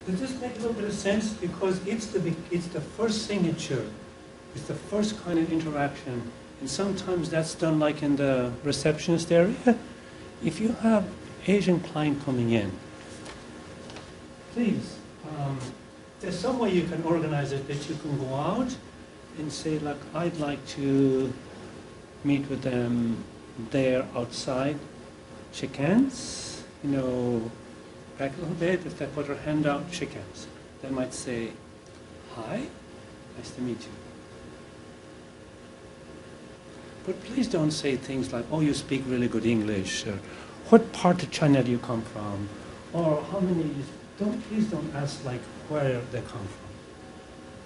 Does this make a little bit of sense? Because it's the first signature, it's the first kind of interaction, and sometimes that's done like in the receptionist area. If you have Asian client coming in, please, there's some way you can organize it that you can go out and say, like, I'd like to meet with them there outside, shake hands, you know, back a little bit. If they put their hand out, shake hands. They might say, hi, nice to meet you. But please don't say things like, oh, you speak really good English, or what part of China do you come from, or how many, please don't ask like where they come from.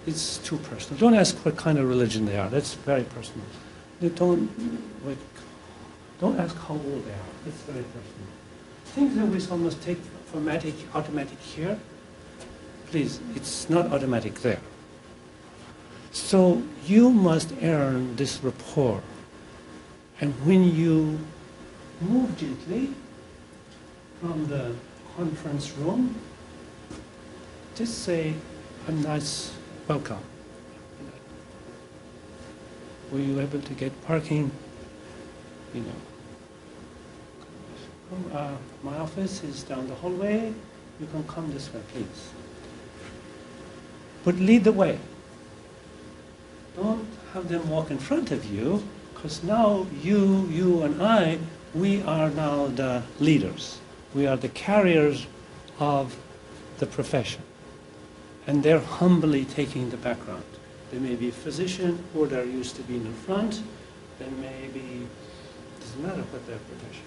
It's too personal. Don't ask what kind of religion they are. That's very personal. Don't ask how old they are. That's very personal. Things that we almost take for automatic here, please, it's not automatic there. So you must earn this rapport. And when you move gently from the conference room, just say a nice welcome. Were you able to get parking? You know, my office is down the hallway. You can come this way, please. But lead the way. Don't have them walk in front of you, because now you and I, we are now the leaders. We are the carriers of the profession. And they're humbly taking the background. They may be a physician, or they're used to being in front. They may be, doesn't matter what their profession.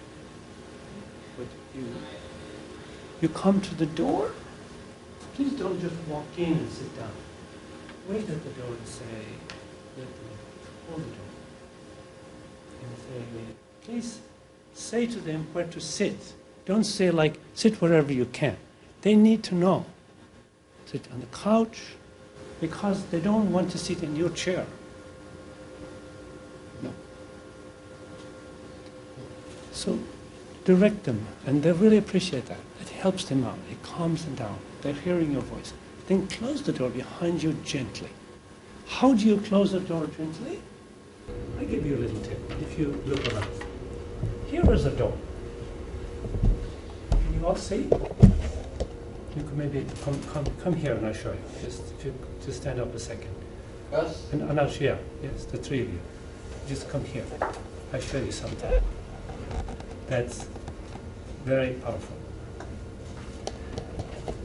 But you come to the door, please don't just walk in and sit down. Wait at the door and say, hold the door. And say, please say to them where to sit. Don't say like, sit wherever you can. They need to know. Sit on the couch, because they don't want to sit in your chair. No. So direct them, and they really appreciate that. It helps them out. It calms them down. They're hearing your voice. Then close the door behind you gently. How do you close the door gently? I give you a little tip. If you look around, here is a door. Can you all see? You can maybe come here and I'll show you. Just stand up a second. Yes. And I'll show you. Yes, the three of you. Just come here. I'll show you something. That's very powerful.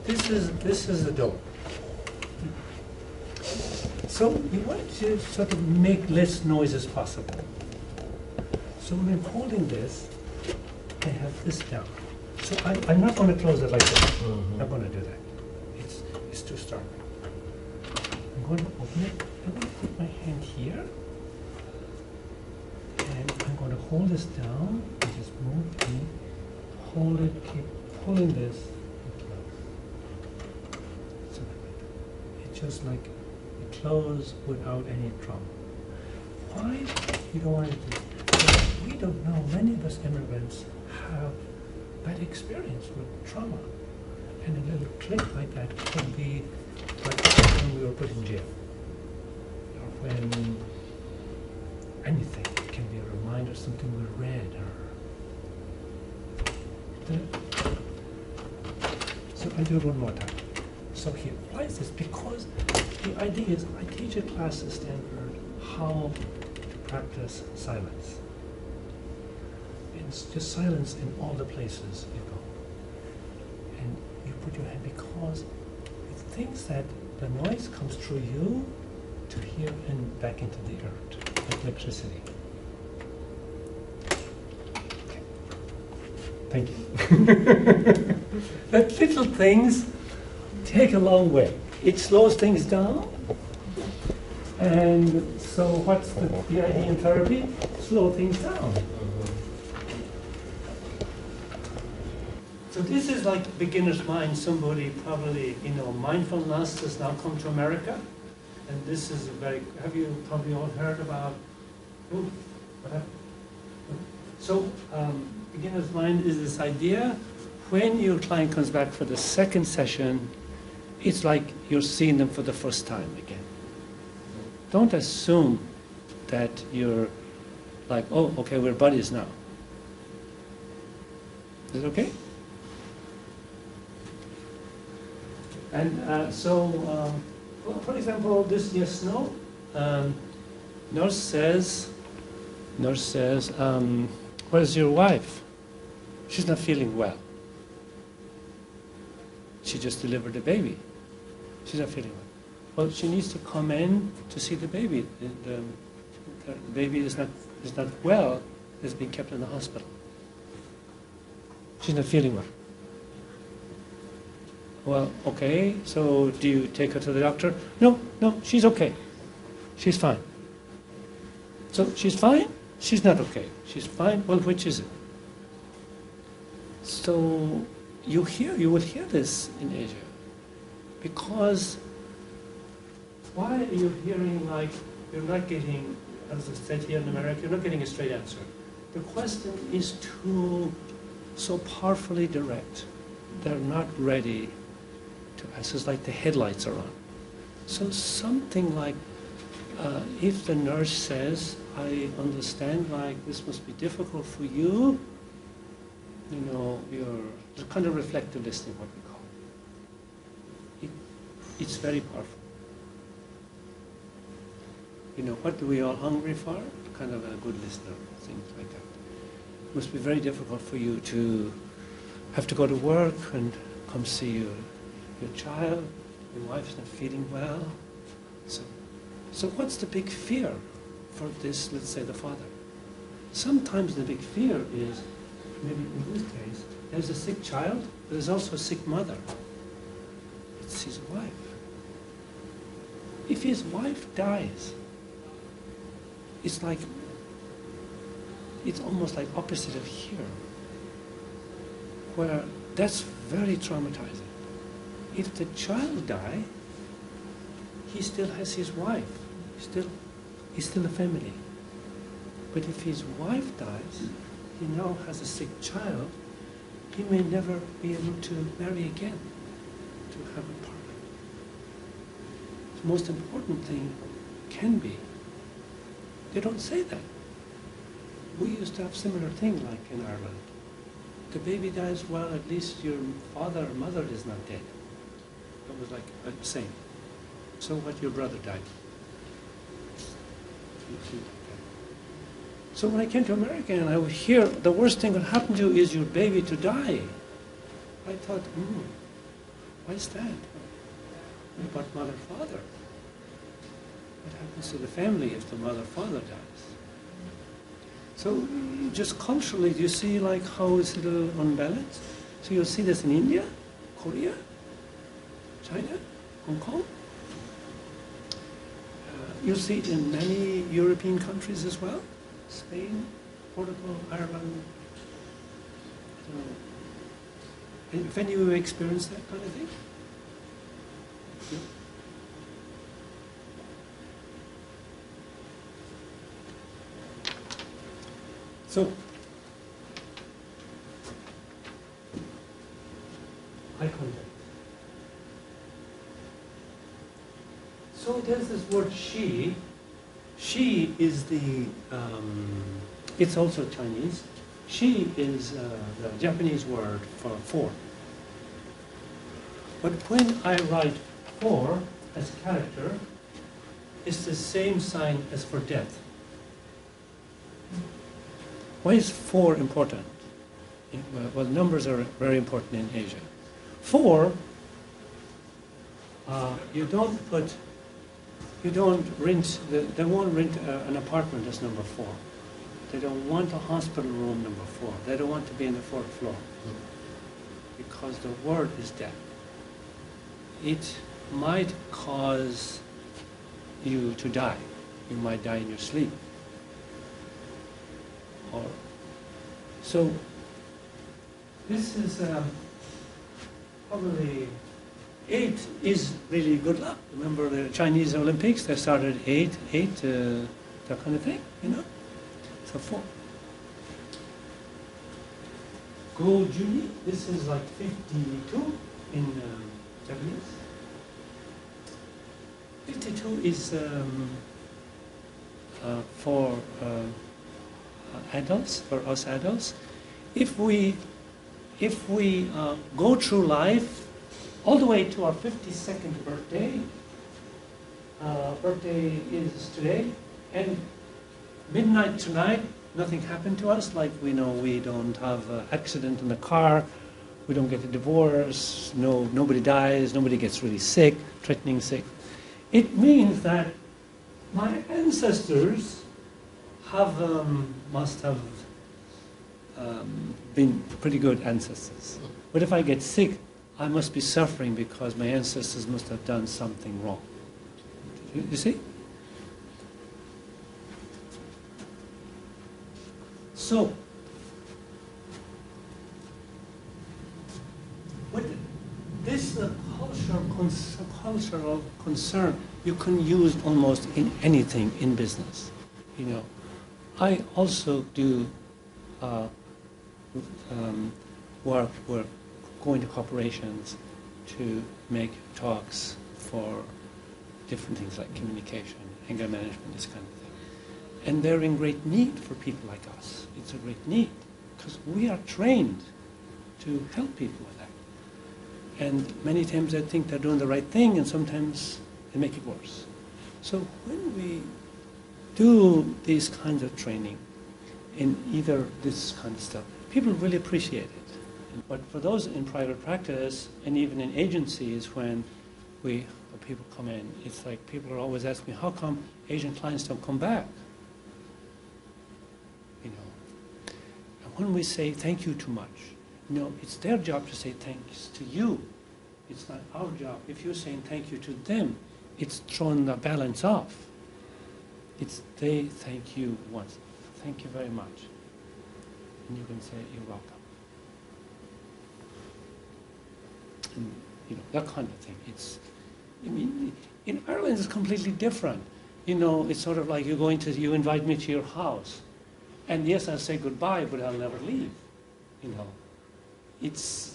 This is the door. So you want to sort of make less noise as possible. So when I'm holding this, I have this down. So I'm not going to close it like this. I'm not going to do that. It's too stark. I'm going to open it. I'm going to put my hand here. And I'm going to hold this down and just move in. Hold it, keep pulling this. And close. So it's just like it close without any trauma. Why you don't want it to? We don't know. Many of us immigrants have bad experience with trauma. And a little click like that could be like when we were put in jail. Or when anything can be a reminder of something we read. So I'll do it one more time. So here, why is this? Because the idea is I teach a class at Stanford how to practice silence. It's just silence in all the places you go. And you put your hand, because it thinks that the noise comes through you to here and back into the earth, like electricity. Okay. Thank you. But little things take a long way. It slows things down. And so what's the idea in therapy? Slow things down. So this is like beginner's mind. Somebody probably, mindfulness has now come to America. And this is have you probably all heard about, what happened? So beginner's mind is this idea, when your client comes back for the second session, it's like you're seeing them for the first time again. Don't assume that you're like, oh, okay, we're buddies now. Is it okay? And well, for example, this yes, no. Nurse says, where's your wife? She's not feeling well. She just delivered a baby. She's not feeling well. Well, she needs to come in to see the baby. The baby is not well. It's being kept in the hospital. She's not feeling well. Well, okay, so do you take her to the doctor? No, she's okay. She's fine. So she's fine? She's not okay. She's fine? Well, which is it? So you will hear this in Asia. Because why are you hearing like you're not getting, as I said here in America, you're not getting a straight answer. The question is so powerfully direct. They're not ready to answer. It's like the headlights are on. So something like, if the nurse says, I understand like this must be difficult for you, you know, you're kind of reflective listening, what we call it. It's very powerful. You know, what are we all hungry for? Kind of a good listener, things like that. It must be very difficult for you to have to go to work and come see your child, your wife's not feeling well. So what's the big fear for this, let's say, the father? Sometimes the big fear is, maybe in this case, there's a sick child, but there's also a sick mother. It's his wife. If his wife dies, it's almost like opposite of here, where that's very traumatizing. If the child dies, he still has his wife. He's still a family. But if his wife dies, he now has a sick child, he may never be able to marry again, to have a partner. The most important thing can be, they don't say that. We used to have similar thing like in Ireland. The baby dies, well, at least your father or mother is not dead. It was like same. So what, your brother died. So when I came to America and I would hear the worst thing that happened to you is your baby to die, I thought, why is that? What about mother, father? What happens to the family if the mother, father dies? So just culturally, do you see like how it's a little unbalanced? So you'll see this in India, Korea, China, Hong Kong. You'll see it in many European countries as well. Spain, Portugal, Ireland. Have any of you experienced that kind of thing? Yeah. So, eye contact. So there's this word she. She is it's also Chinese. She is the Japanese word for. But when I write for as character, it's the same sign as for death. Why is 4 important? Well, numbers are very important in Asia. 4, they won't rent an apartment as number 4. They don't want a hospital room number 4. They don't want to be in the 4th floor. Because the word is death. It might cause you to die. You might die in your sleep. So this is probably 8 is really good luck. Remember the Chinese Olympics? They started 8, that kind of thing, you know. So 4. Go Juni. This is like 52 in Japanese. 52 is for adults, for us adults. If we go through life all the way to our 52nd birthday, birthday is today, and midnight tonight, nothing happened to us, like we know we don't have an accident in the car, we don't get a divorce, nobody dies, nobody gets really sick, threatening sick. It means that my ancestors must have been pretty good ancestors. But if I get sick, I must be suffering because my ancestors must have done something wrong. You see? So, with this cultural concern, you can use almost in anything in business. You know, I also do work going to corporations to make talks for different things like communication, anger management, this kind of thing. And they're in great need for people like us. It's a great need because we are trained to help people with that. And many times they think they're doing the right thing, and sometimes they make it worse. So when we do these kinds of training in either this kind of stuff, people really appreciate it. But for those in private practice and even in agencies, when people come in, it's like people are always asking me, how come Asian clients don't come back? You know, and when we say thank you too much, you know, it's their job to say thanks to you. It's not our job. If you're saying thank you to them, it's throwing the balance off. It's they thank you once. Thank you very much. And you can say, you're welcome. And, you know, that kind of thing. I mean, in Ireland it's completely different. You know, it's sort of like you invite me to your house. And yes, I'll say goodbye, but I'll never leave. You know, it's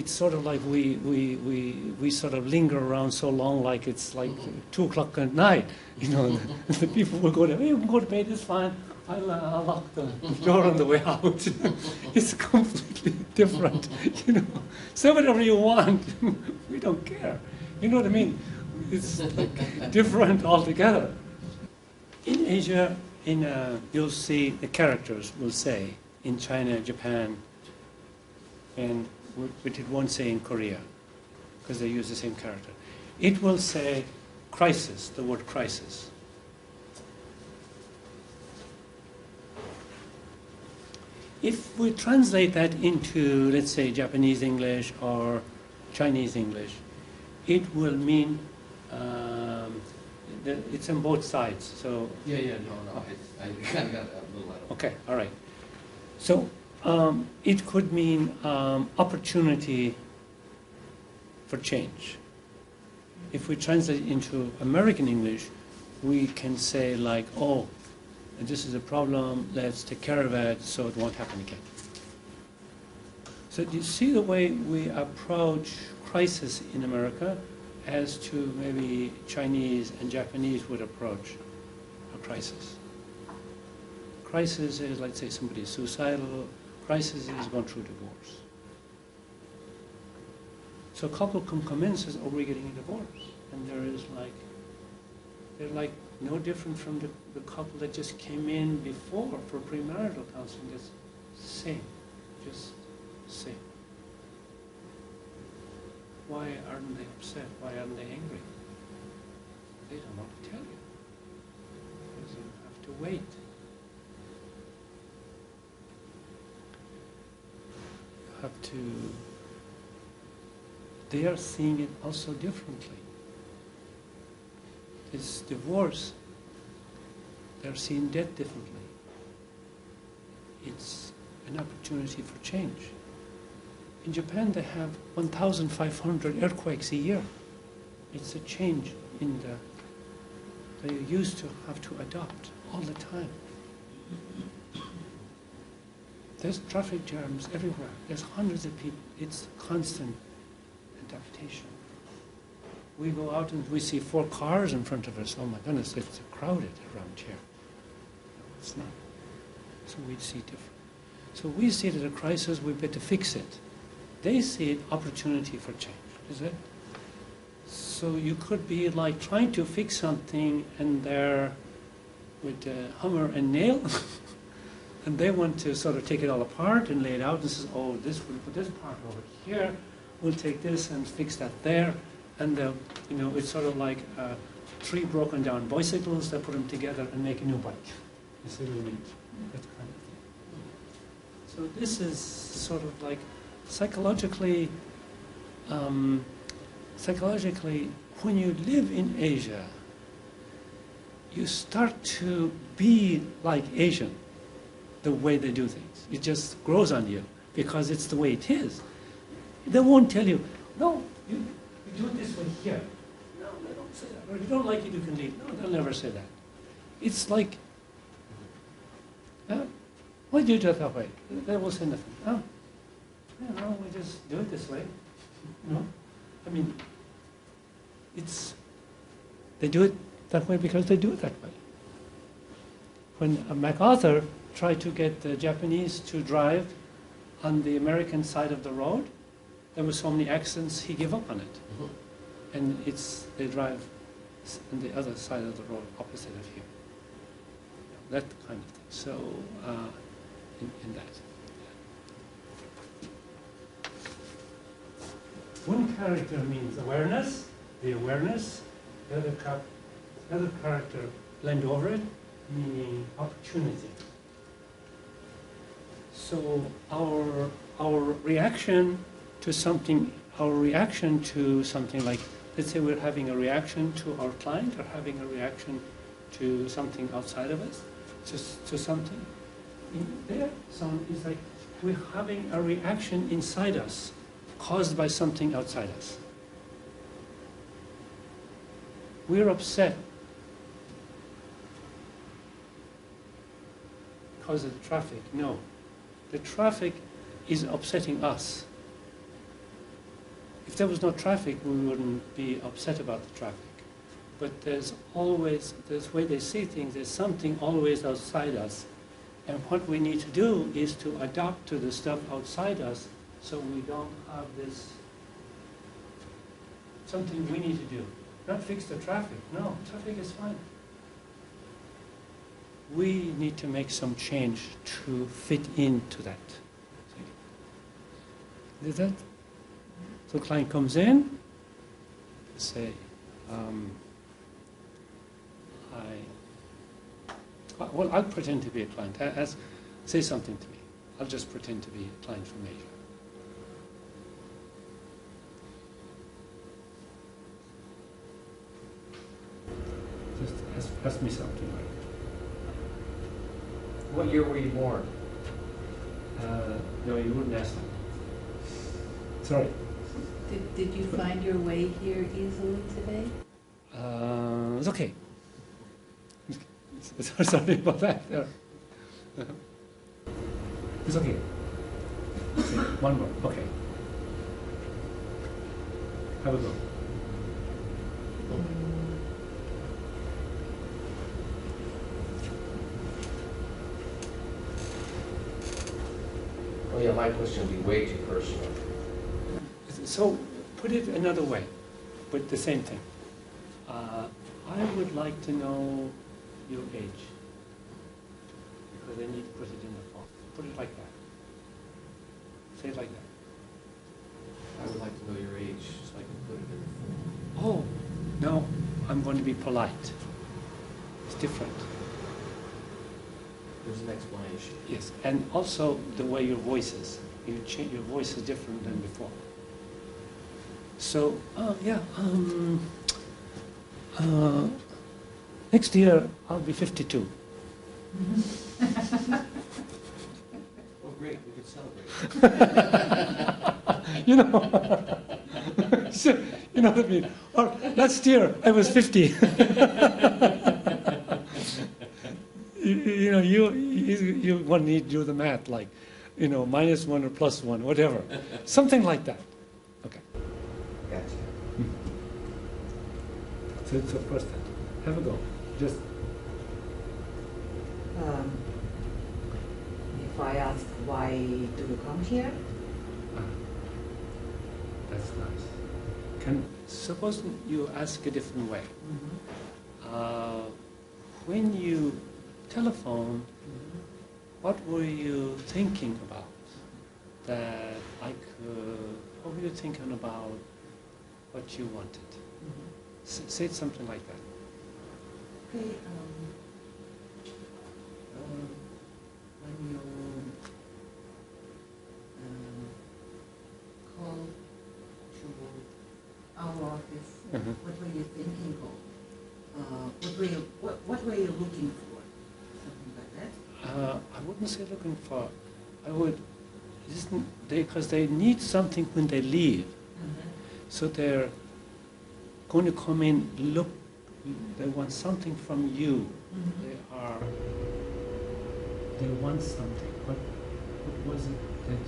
sort of like we sort of linger around so long, like it's like 2 o'clock at night. You know, the people will go to, hey, you can go to bed, it's fine. I'll lock the door on the way out. It's completely different. You know, say whatever you want. We don't care. You know what I mean? It's like different altogether. In Asia, you'll see the characters will say in China, Japan, and which it won't say in Korea, because they use the same character. It will say crisis, the word crisis. If we translate that into, let's say, Japanese English or Chinese English, it will mean it's on both sides. So no, I kind of got a little out of it. Okay, all right. So it could mean opportunity for change. If we translate it into American English, we can say like, oh, this is a problem, let's take care of it so it won't happen again. So do you see the way we approach crisis in America as to maybe Chinese and Japanese would approach a crisis? Crisis is, let's say, somebody is suicidal. Crisis is going through divorce. So a couple can come in and says, oh, we're getting a divorce. And they're like no different from the couple that just came in before for premarital counseling. Just same. Why aren't they upset? Why aren't they angry? They don't want to tell you. Because you have to wait. You have to... They are seeing it also differently. This divorce, they're seeing death differently. It's an opportunity for change. In Japan, they have 1,500 earthquakes a year. It's a change in they used to have to adopt all the time. There's traffic jams everywhere. There's hundreds of people. It's constant adaptation. We go out and we see 4 cars in front of us. Oh my goodness, it's crowded around here. No, it's not. So we see different. So we see it as a crisis, we better fix it. They see it opportunity for change, is it? So you could be like trying to fix something and they're with a hammer and nail and they want to sort of take it all apart and lay it out and says, oh, we'll put this part over here, we'll take this and fix that there. And it's sort of like 3 broken down bicycles, they put them together and make a new bike. You see what I mean? That kind of thing. So this is sort of like psychologically, when you live in Asia, you start to be like Asian, the way they do things. It just grows on you because it's the way it is. They won't tell you, no, you do it this way here. No, they don't say that. Or if you don't like it, you can leave. No, they'll never say that. It's like, why do you do it that way? They will say nothing. Oh, no, we just do it this way. No, I mean, they do it that way because they do it that way. When MacArthur tried to get the Japanese to drive on the American side of the road, there were so many accidents, he gave up on it. Mm-hmm. And they drive on the other side of the road, opposite of here. That kind of thing. So, in that. One character means awareness, the awareness. The other character blend over it, meaning opportunity. So our reaction to something, like, let's say we're having a reaction to our client or having a reaction to something outside of us, to something. There, is like we're having a reaction inside us caused by something outside us. We're upset because of the traffic. No, the traffic is upsetting us. If there was no traffic, we wouldn't be upset about the traffic. But there's way they see things, there's something always outside us. And what we need to do is to adapt to the stuff outside us so we don't have this, something we need to do. Not fix the traffic. No, traffic is fine. We need to make some change to fit into that. See? Is that? So the client comes in, say, well, I'll pretend to be a client. Say something to me. I'll just pretend to be a client from Asia. Just ask me something like that. What year were you born? No, you wouldn't ask that. Sorry. Did you find your way here easily today? It's okay. Sorry about that. It's okay. One more. Okay. Have a go. Oh yeah, my question would be way too personal. So put it another way, but the same thing. I would like to know your age, because I need to put it in the form. Put it like that. Say it like that. I would like to know your age so I can put it in the form. Oh, no, I'm going to be polite. It's different. There's an explanation. Yes, and also the way your voice is. Your voice is different than before. So, next year I'll be 52. Oh, great, we could celebrate. You know, so, you know what I mean? Or last year I was 50. You want to do the math, like, -1 or +1, whatever. Something like that. Okay. Gotcha. So it's the first time. Have a go. Just If I ask why do you come here? ah, that's nice. Can suppose you ask a different way. When you telephone, what were you thinking about? That I could. What were you thinking about? What you wanted? Say something like that. Okay, when you call to our office, what were you thinking of? What were you looking for? Something like that? I wouldn't say looking for. I would, because they need something when they leave. So they're going to come in, look, they want something from you. They want something. What was it that?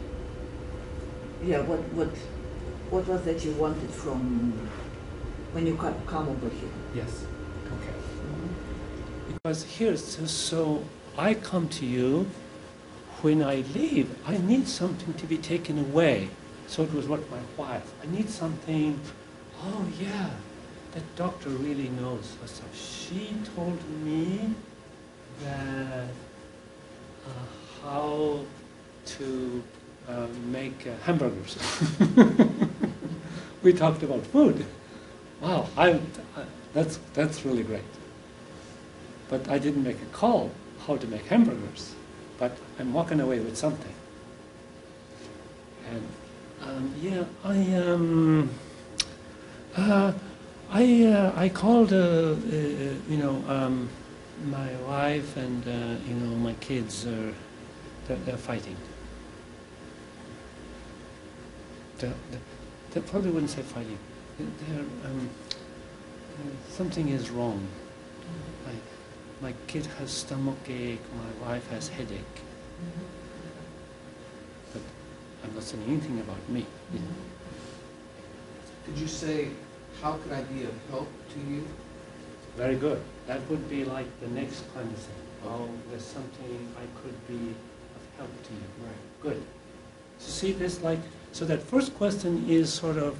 Yeah, what was that you wanted from when you come over here? Yes. Okay. Because here, so I come to you, when I leave, I need something to be taken away. So it was what my wife, I need something, oh yeah, that doctor really knows her stuff. She told me that how to make hamburgers. We talked about food. Wow, that's really great. But I didn't make a call how to make hamburgers. But I'm walking away with something. And yeah, I called my wife and my kids are they're fighting. They probably wouldn't say fighting. Something is wrong. My kid has stomachache, my wife has headache. But I'm not saying anything about me. Could you say, how could I be of help to you? Very good. That would be like the next kind of thing. Oh, there's something I could be of help to you. Right. Good. So see this so that first question is sort of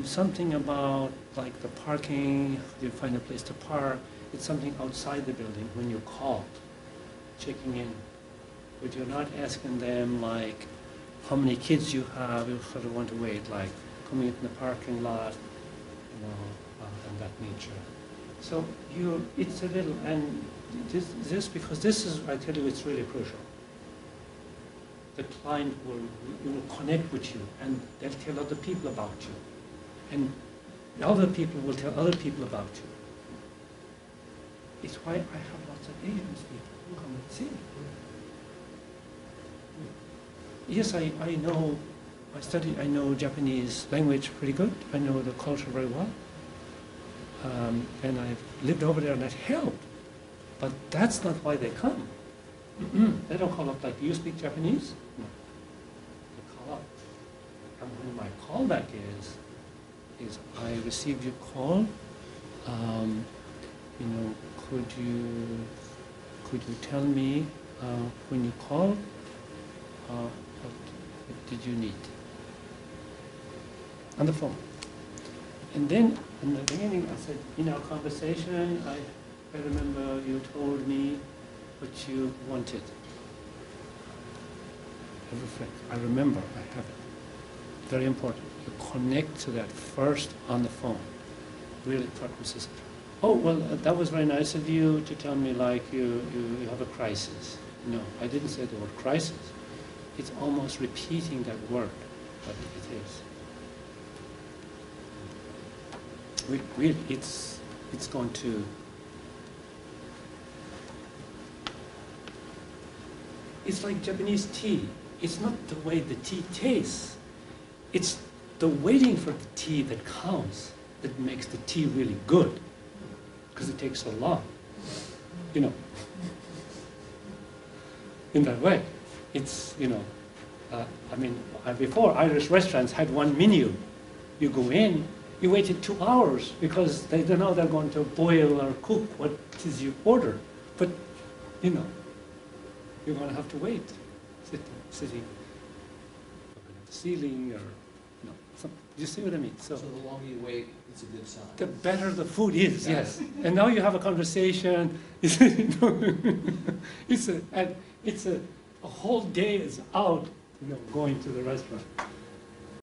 something about like the parking, you find a place to park. It's something outside the building when you call, checking in. But you're not asking them like how many kids you have, you sort of want to wait, like coming in the parking lot, and that nature. So it's a little, and this because this is, I tell you, it's really crucial. The client will connect with you, and they'll tell other people about you, and the other people will tell other people about you. It's why I have lots of Asian people who come and see me. Yes, I know, I know Japanese language pretty good. I know the culture very well. And I've lived over there and that helped. But that's not why they come. They don't call up like, do you speak Japanese? No. They call up. And when my callback is I received your call, could you tell me when you called, what did you need? On the phone. And then in the beginning I said, in our conversation, I remember you told me what you wanted. I reflect. I remember, I have it. Very important. You connect to that first on the phone. Really purposes. Oh, well, that was very nice of you to tell me like you have a crisis. No, I didn't say the word crisis. It's almost repeating that word, but it is. It's going to. It's like Japanese tea. It's not the way the tea tastes. It's the waiting for the tea that counts, that makes the tea really good, because it takes so long. In that way, it's, before Irish restaurants had one menu. You go in, You waited 2 hours because they don't know they're going to boil or cook what is you order. But, you know, you're going to have to wait, sitting on the ceiling or, you know, you see what I mean? So the longer you wait, it's a good sign. The better the food is, Got yes. And now you have a conversation. It's a whole day is out, you know, going to the restaurant.